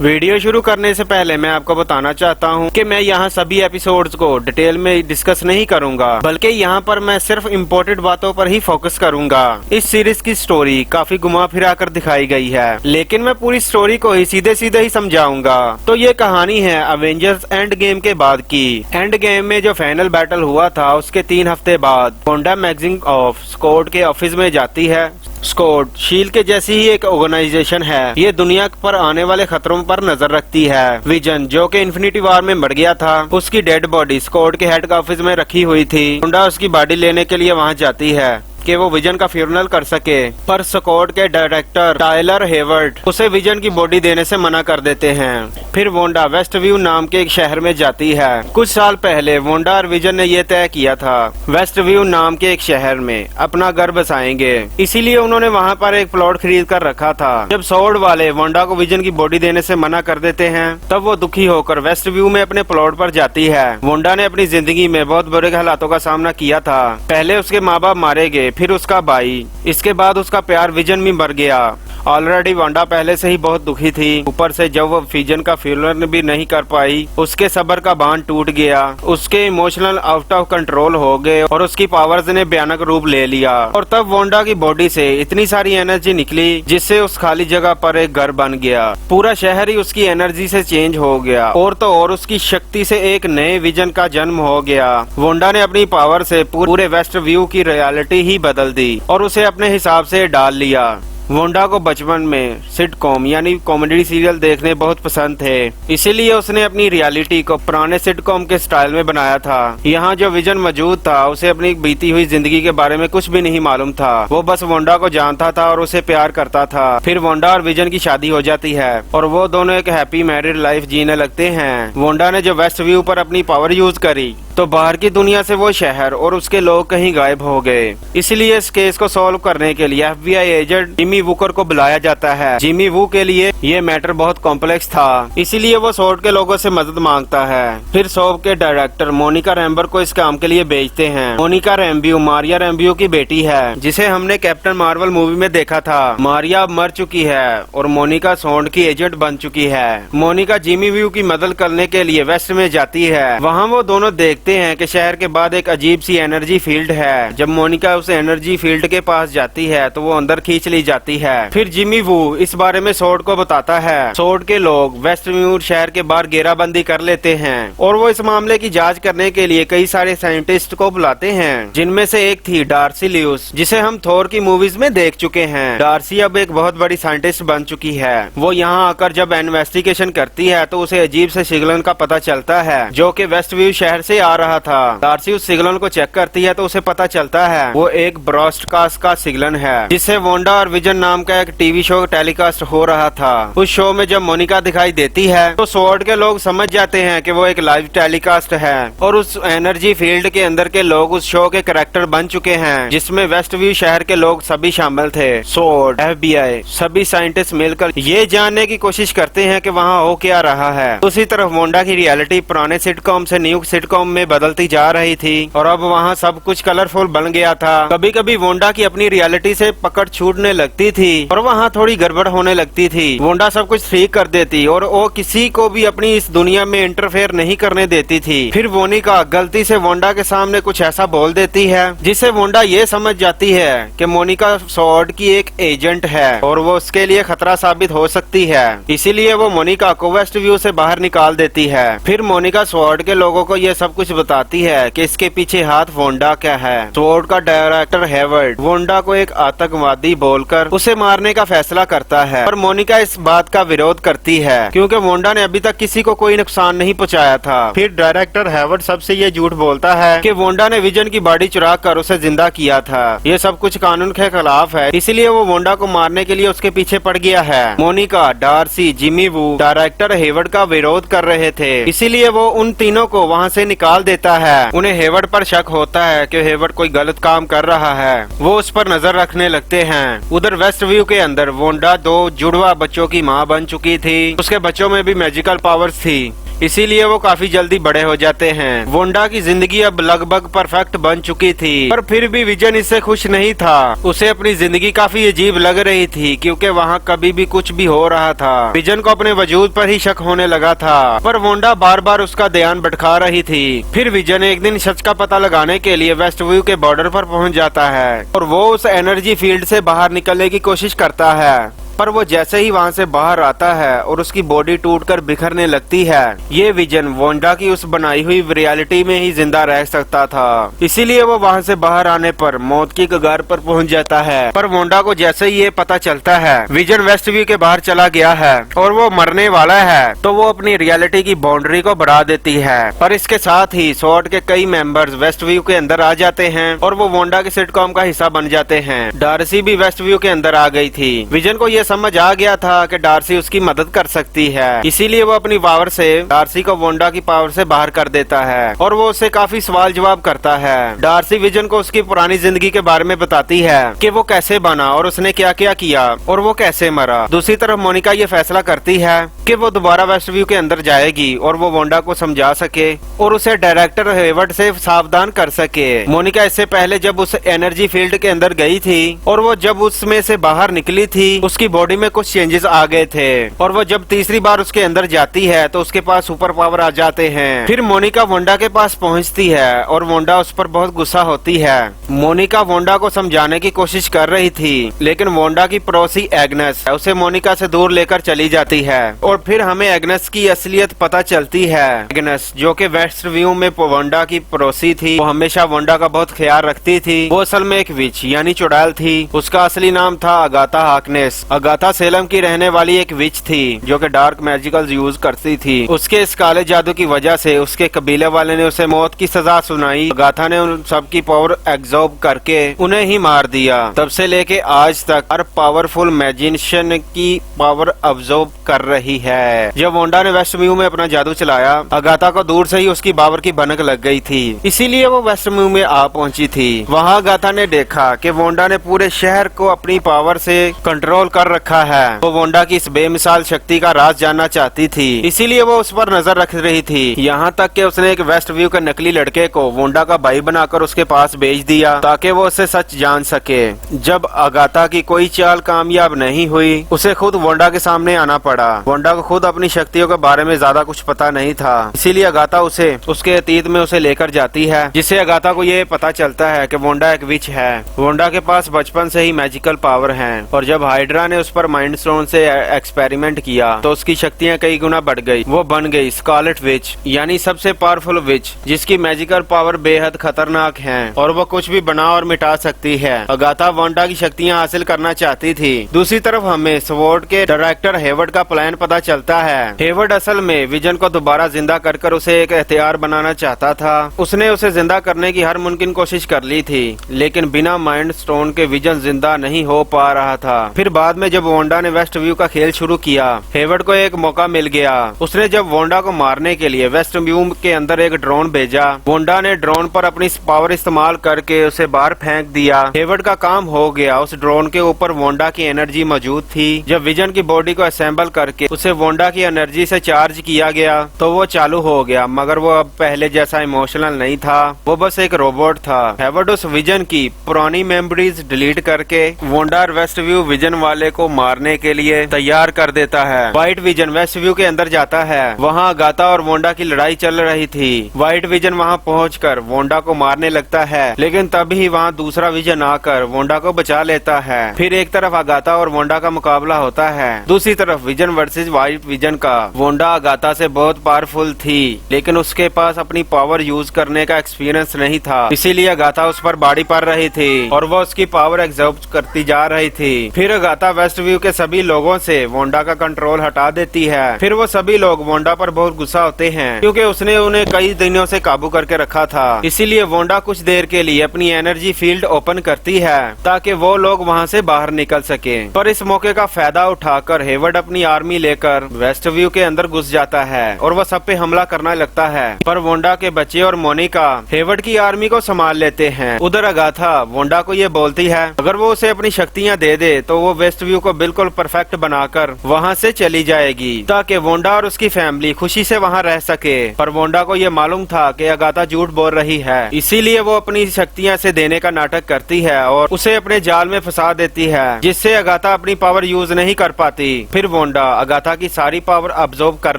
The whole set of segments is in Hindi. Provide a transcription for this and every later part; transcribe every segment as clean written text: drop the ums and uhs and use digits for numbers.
वीडियो शुरू करने से पहले मैं आपको बताना चाहता हूं कि मैं यहां सभी एपिसोड्स को डिटेल में डिस्कस नहीं करूंगा, बल्कि यहां पर मैं सिर्फ इम्पोर्टेंट बातों पर ही फोकस करूंगा। इस सीरीज की स्टोरी काफी घुमा फिरा कर दिखाई गई है, लेकिन मैं पूरी स्टोरी को ही सीधे सीधे ही समझाऊंगा। तो ये कहानी है अवेंजर्स एंड गेम के बाद की। एंड गेम में जो फाइनल बैटल हुआ था उसके 3 हफ्ते बाद वोंडा मैगजीन ऑफ स्कॉट के ऑफिस में जाती है। स्कॉट शील्ड के जैसी ही एक ऑर्गेनाइजेशन है। ये दुनिया पर आने वाले खतरों पर नजर रखती है। विजन जो कि इन्फिनिटी वॉर में मर गया था, उसकी डेड बॉडी स्कॉट के हेड ऑफिस में रखी हुई थी। वोंडा उसकी बॉडी लेने के लिए वहां जाती है कि वो विजन का फ्यूनरल कर सके, पर स्कॉट के डायरेक्टर टायलर हेवर्ड उसे विजन की बॉडी देने से मना कर देते हैं। फिर वोंडा वेस्ट व्यू नाम के एक शहर में जाती है। कुछ साल पहले वोंडा और विजन ने यह तय किया था वेस्ट व्यू नाम के एक शहर में अपना घर बसाएंगे, इसीलिए उन्होंने वहां पर एक प्लॉट खरीद कर रखा था। जब सॉर्ड वाले वोंडा को विजन की बॉडी देने से मना कर देते हैं, तब वो दुखी होकर वेस्ट व्यू में अपने प्लॉट पर जाती है। वोंडा ने अपनी जिंदगी में बहुत बुरे हालातों का सामना किया था। पहले उसके माँ बाप मारे गए, फिर उसका भाई, इसके बाद उसका प्यार विजन भी मर गया। ऑलरेडी वोंडा पहले से ही बहुत दुखी थी, ऊपर से जब वो विजन का फ्यूनरल भी नहीं कर पाई, उसके सब्र का बांध टूट गया। उसके इमोशनल आउट ऑफ कंट्रोल हो गए और उसकी पावर्स ने भयानक रूप ले लिया। और तब वोंडा की बॉडी से इतनी सारी एनर्जी निकली जिससे उस खाली जगह पर एक घर बन गया। पूरा शहर ही उसकी एनर्जी से चेंज हो गया, और तो और उसकी शक्ति से एक नए विजन का जन्म हो गया। वोंडा ने अपनी पावर से पूरे वेस्ट व्यू की रियलिटी ही बदल दी और उसे अपने हिसाब से डाल लिया। वोंडा को बचपन में सिटकॉम यानी कॉमेडी सीरियल देखने बहुत पसंद थे, इसीलिए उसने अपनी रियलिटी को पुराने सिटकॉम के स्टाइल में बनाया था। यहाँ जो विजन मौजूद था, उसे अपनी बीती हुई जिंदगी के बारे में कुछ भी नहीं मालूम था। वो बस वोंडा को जानता था और उसे प्यार करता था। फिर वोंडा और विजन की शादी हो जाती है और वो दोनों एक हैप्पी मैरिड लाइफ जीने लगते हैं। वोंडा ने जो वेस्ट व्यू पर अपनी पावर यूज करी, तो बाहर की दुनिया से वो शहर और उसके लोग कहीं गायब हो गए। इसलिए इस केस को सॉल्व करने के लिए FBI एजेंट जिमी वूकर को बुलाया जाता है। जिमी वू के लिए ये मैटर बहुत कॉम्प्लेक्स था, इसीलिए वो सॉर्ड के लोगों से मदद मांगता है। फिर सॉर्ड के डायरेक्टर मोनिका रैम्बर को इस काम के लिए भेजते हैं। मोनिका रैम्ब्यू मारिया रैम्ब्यू की बेटी है, जिसे हमने कैप्टन मार्वल मूवी में देखा था। मारिया अब मर चुकी है और मोनिका सॉर्ड की एजेंट बन चुकी है। मोनिका जिमी वू की मदद करने के लिए वेस्ट में जाती है। वहाँ वो दोनों देखते हैं कि शहर के बाद एक अजीब सी एनर्जी फील्ड है। जब मोनिका उस एनर्जी फील्ड के पास जाती है तो वो अंदर खींच ली जाती है। फिर जिमी वू इस बारे में सॉर्ड को बताता है। सॉर्ड के लोग वेस्ट व्यू शहर के बाहर घेराबंदी कर लेते हैं और वो इस मामले की जांच करने के लिए कई सारे साइंटिस्ट को बुलाते हैं, जिनमें से एक थी डार्सी ल्यूस, जिसे हम थोर की मूवीज में देख चुके हैं। डार्सी अब एक बहुत बड़ी साइंटिस्ट बन चुकी है। वो यहाँ आकर जब इन्वेस्टिगेशन करती है तो उसे अजीब से सिग्नल का पता चलता है, जो कि वेस्ट व्यू शहर से आ रहा था। डार्सी उस सिग्नल को चेक करती है तो उसे पता चलता है वो एक ब्रॉडकास्ट का सिग्नल है, जिससे वोंडा और विजन नाम का एक टीवी शो टेलीकास्ट हो रहा था। उस शो में जब मोनिका दिखाई देती है तो सॉर्ड के लोग समझ जाते हैं कि वो एक लाइव टेलीकास्ट है और उस एनर्जी फील्ड के अंदर के लोग उस शो के कैरेक्टर बन चुके हैं, जिसमें वेस्ट व्यू शहर के लोग सभी शामिल थे। सॉर्ड, FBI, सभी साइंटिस्ट मिलकर ये जानने की कोशिश करते हैं कि वहाँ हो क्या रहा है। दूसरी तरफ वोंडा की रियलिटी पुराने सिटकॉम से न्यू सिटकॉम में बदलती जा रही थी और अब वहाँ सब कुछ कलरफुल बन गया था। कभी कभी वोंडा की अपनी रियलिटी से पकड़ छूटने लगती थी और वहाँ थोड़ी गड़बड़ होने लगती थी। वोंडा सब कुछ ठीक कर देती और वो किसी को भी अपनी इस दुनिया में इंटरफेयर नहीं करने देती थी। फिर मोनिका गलती से वोंडा के सामने कुछ ऐसा बोल देती है जिससे वोंडा ये समझ जाती है कि मोनिका सॉर्ड की एक एजेंट है और वो उसके लिए खतरा साबित हो सकती है। इसीलिए वो मोनिका को वेस्ट व्यू से बाहर निकाल देती है। फिर मोनिका सॉर्ड के लोगों को ये सब कुछ बताती है कि इसके पीछे हाथ वोंडा क्या है। सॉर्ड का डायरेक्टर हेवर्ड वोंडा को एक आतंकवादी बोलकर उसे मारने का फैसला करता है, पर मोनिका इस बात का विरोध करती है क्योंकि वोंडा ने अभी तक किसी को कोई नुकसान नहीं पहुंचाया था। फिर डायरेक्टर हेवर्ड सबसे ये झूठ बोलता है कि वोंडा ने विजन की बॉडी चुरा कर उसे जिंदा किया था। ये सब कुछ कानून के खिलाफ है, इसलिए वो वोंडा को मारने के लिए उसके पीछे पड़ गया है। Monica, Darcy, Jimmy Wu director Hayward का विरोध कर रहे थे, इसीलिए वो उन तीनों को वहाँ से निकाल देता है। उन्हें हेवर्ड पर शक होता है कि हेवर्ड कोई गलत काम कर रहा है। वो उस पर नजर रखने लगते हैं। उधर वेस्ट व्यू के अंदर वोंडा 2 जुड़वा बच्चों की माँ बन चुकी थी। उसके बच्चों में भी मैजिकल पावर्स थी, इसीलिए वो काफी जल्दी बड़े हो जाते हैं। वोंडा की जिंदगी अब लगभग परफेक्ट बन चुकी थी, पर फिर भी विजन इससे खुश नहीं था। उसे अपनी जिंदगी काफी अजीब लग रही थी, क्योंकि वहाँ कभी भी कुछ भी हो रहा था। विजन को अपने वजूद पर ही शक होने लगा था, पर वोंडा बार बार उसका ध्यान भटका रही थी। फिर विजन एक दिन सच का पता लगाने के लिए वेस्ट व्यू के बॉर्डर पर पहुंच जाता है और वो उस एनर्जी फील्ड से बाहर निकलने की कोशिश करता है। पर वो जैसे ही वहाँ से बाहर आता है और उसकी बॉडी टूटकर बिखरने लगती है, ये विजन वोंडा की उस बनाई हुई रियलिटी में ही जिंदा रह सकता था। इसीलिए वो वहाँ से बाहर आने पर मौत की कगार पर पहुँच जाता है। पर वोंडा को जैसे ही ये पता चलता है विजन वेस्ट व्यू के बाहर चला गया है और वो मरने वाला है, तो वो अपनी रियलिटी की बाउंड्री को बढ़ा देती है। पर इसके साथ ही स्वॉर्ड के कई मेंबर्स वेस्ट व्यू के अंदर आ जाते हैं और वो वोंडा के सिटकॉम का हिस्सा बन जाते हैं। डार्सी भी वेस्ट व्यू के अंदर आ गई थी। विजन को ये समझ आ गया था कि डार्सी उसकी मदद कर सकती है, इसीलिए वो अपनी पावर से डार्सी को वोंडा की पावर से बाहर कर देता है और वो उससे काफी सवाल जवाब करता है। डार्सी विजन को उसकी पुरानी जिंदगी के बारे में बताती है कि वो कैसे बना और उसने क्या क्या किया और वो कैसे मरा। दूसरी तरफ मोनिका ये फैसला करती है कि वो दोबारा वेस्ट व्यू के अंदर जाएगी और वो वोंडा को समझा सके और उसे डायरेक्टर हेवर्ड से सावधान कर सके। मोनिका इससे पहले जब उस एनर्जी फील्ड के अंदर गई थी और वो जब उसमें से बाहर निकली थी, उसकी बॉडी में कुछ चेंजेस आ गए थे और वो जब तीसरी बार उसके अंदर जाती है तो उसके पास सुपर पावर आ जाते हैं। फिर मोनिका वोंडा के पास पहुंचती है और वोंडा उस पर बहुत गुस्सा होती है। मोनिका वोंडा को समझाने की कोशिश कर रही थी, लेकिन वोंडा की पड़ोसी एग्नेस उसे मोनिका से दूर लेकर चली जाती है और फिर हमें एग्नेस की असलियत पता चलती है। एग्नेस जो कि वेस्ट व्यू में वोंडा की पड़ोसी थी, वो हमेशा वोंडा का बहुत ख्याल रखती थी। वो असल में एक विच यानी चुड़ैल थी। उसका असली नाम था अगाथा हार्कनेस। अगाथा सेलम की रहने वाली एक विच थी जो कि डार्क मैजिकल यूज करती थी। उसके इस काले जादू की वजह से उसके कबीले वाले ने उसे मौत की सजा सुनाई। अगाथा ने उन सबकी पावर एब्जॉर्ब करके उन्हें ही मार दिया। तब से लेके आज तक हर पावरफुल मैजिशियन की पावर एब्जॉर्ब कर रही है। जब वोंडा ने वेस्ट व्यू में अपना जादू चलाया, अगाथा को दूर से ही उसकी पावर की भनक लग गई थी, इसीलिए वो वेस्ट व्यू में आ पहुंची थी। वहाँ अगाथा ने देखा कि वोंडा ने पूरे शहर को अपनी पावर से कंट्रोल कर रखा है। वो वोंडा की इस बेमिसाल शक्ति का राज जानना चाहती थी, इसीलिए वो उस पर नजर रख रही थी। यहाँ तक कि उसने एक वेस्ट व्यू के नकली लड़के को वोंडा का भाई बनाकर उसके पास भेज दिया ताकि वो उससे सच जान सके। जब अगाथा की कोई चाल कामयाब नहीं हुई, उसे खुद वोंडा के सामने आना पड़ा। वोंडा को खुद अपनी शक्तियों के बारे में ज्यादा कुछ पता नहीं था, इसीलिए अगाथा उसे उसके अतीत में उसे लेकर जाती है, जिससे अगाथा को ये पता चलता है कि वोंडा एक विच है। वोंडा के पास बचपन से ही मैजिकल पावर है और जब हाइड्रा ने उस पर माइंड स्टोन से एक्सपेरिमेंट किया तो उसकी शक्तियाँ कई गुना बढ़ गई। वो बन गई स्कारलेट विच यानी सबसे पावरफुल विच, जिसकी मैजिकल पावर बेहद खतरनाक है और वो कुछ भी बना और मिटा सकती है। अगाथा वोंडा की शक्तियाँ हासिल करना चाहती थी। दूसरी तरफ हमें स्वॉर्ड के डायरेक्टर हेवर्ड का प्लान पता चलता है। हेवर्ड असल में विजन को दोबारा जिंदा कर उसे एक हथियार बनाना चाहता था। उसने उसे जिंदा करने की हर मुमकिन कोशिश कर ली थी, लेकिन बिना माइंड स्टोन के विजन जिंदा नहीं हो पा रहा था। फिर बाद में जब वोंडा ने वेस्ट व्यू का खेल शुरू किया, हेवर्ड को एक मौका मिल गया। उसने जब वोंडा को मारने के लिए वेस्ट व्यू के अंदर एक ड्रोन भेजा। वोंडा ने ड्रोन पर अपनी पावर इस्तेमाल करके उसे बाहर फेंक दिया। हेवर्ड का काम हो गया। उस ड्रोन के ऊपर वोंडा की एनर्जी मौजूद थी। जब विजन की बॉडी को असेंबल करके उसे वोंडा की एनर्जी से चार्ज किया गया तो वो चालू हो गया, मगर वो अब पहले जैसा इमोशनल नहीं था, वो बस एक रोबोट था। हेवर्ड उस विजन की पुरानी मेमोरीज डिलीट करके वोंडा और वेस्ट व्यू विजन वाले को मारने के लिए तैयार कर देता है। व्हाइट विजन वेस्ट व्यू के अंदर जाता है। वहाँ अगाथा और वोंडा की लड़ाई चल रही थी। व्हाइट विजन वहाँ पहुंचकर वोंडा को मारने लगता है, लेकिन तभी वहाँ दूसरा विजन आकर वोंडा को बचा लेता है। फिर एक तरफ अगाथा और वोंडा का मुकाबला होता है, दूसरी तरफ विजन वर्सेस व्हाइट विजन का। वोंडा अगाथा से बहुत पावरफुल थी, लेकिन उसके पास अपनी पावर यूज करने का एक्सपीरियंस नहीं था, इसीलिए अगाथा उस पर बाड़ी पड़ रही थी और वो उसकी पावर एब्जॉर्ब करती जा रही थी। फिर अगाथा वेस्ट व्यू के सभी लोगों से वोंडा का कंट्रोल हटा देती है। फिर वो सभी लोग वोंडा पर बहुत गुस्सा होते हैं क्योंकि उसने उन्हें कई दिनों से काबू करके रखा था। इसीलिए वोंडा कुछ देर के लिए अपनी एनर्जी फील्ड ओपन करती है ताकि वो लोग वहाँ से बाहर निकल सके। पर इस मौके का फायदा उठाकर हेवर्ड अपनी आर्मी लेकर वेस्ट व्यू के अंदर घुस जाता है और वो सब पे हमला करना लगता है। पर वोंडा के बच्चे और मोनिका हेवर्ड की आर्मी को संभाल लेते हैं। उधर अगाथा वोंडा को ये बोलती है अगर वो उसे अपनी शक्तियाँ दे दे तो वो वेस्ट इंटरव्यू को बिल्कुल परफेक्ट बनाकर वहाँ से चली जाएगी ताकि वोंडा और उसकी फैमिली खुशी से वहाँ रह सके। पर वोंडा को ये मालूम था कि अगाथा झूठ बोल रही है, इसीलिए वो अपनी शक्तियाँ से देने का नाटक करती है और उसे अपने जाल में फंसा देती है, जिससे अगाथा अपनी पावर यूज नहीं कर पाती। फिर वोंडा अगाथा की सारी पावर अब्सॉर्ब कर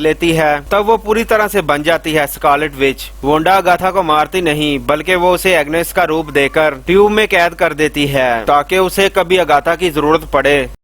लेती है, तब वो पूरी तरह से बन जाती है स्कारलेट विच। वोंडा अगाथा को मारती नहीं, बल्कि वो उसे एग्नेस का रूप देकर ट्यूब में कैद कर देती है ताकि उसे कभी अगाथा की जरूरत पड़े